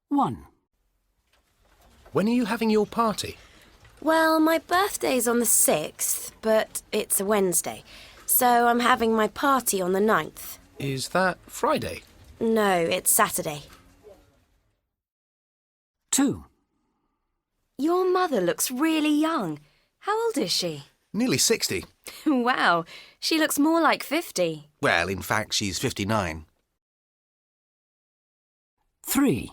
1. When are you having your party? Well, my birthday's on the 6th, but it's a Wednesday, so I'm having my party on the 9th. Is that Friday? No, it's Saturday. 2. Your mother looks really young. How old is she? Nearly 60. Wow, she looks more like 50. Well, in fact, she's 59. 3.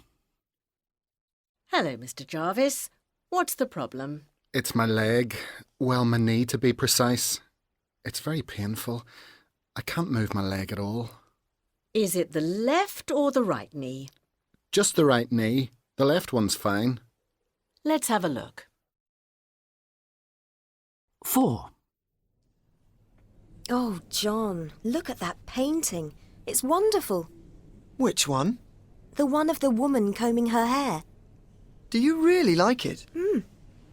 Hello, Mr. Jarvis. What's the problem? It's my leg. Well, my knee to be precise. It's very painful. I can't move my leg at all. Is it the left or the right knee? Just the right knee. The left one's fine. Let's have a look. 4. Oh, John, look at that painting. It's wonderful. Which one? The one of the woman combing her hair. Do you really like it?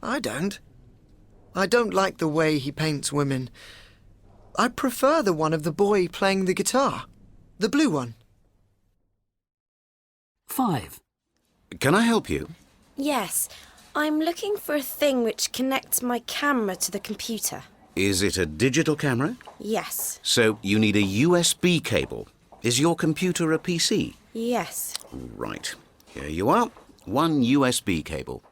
I don't. I don't like the way he paints women. I prefer the one of the boy playing the guitar. The blue one. 5. Can I help you? Yes, I'm looking for a thing which connects my camera to the computer. Is it a digital camera? Yes. So you need a USB cable. Is your computer a PC? Yes. Right. Here you are. 1 USB cable.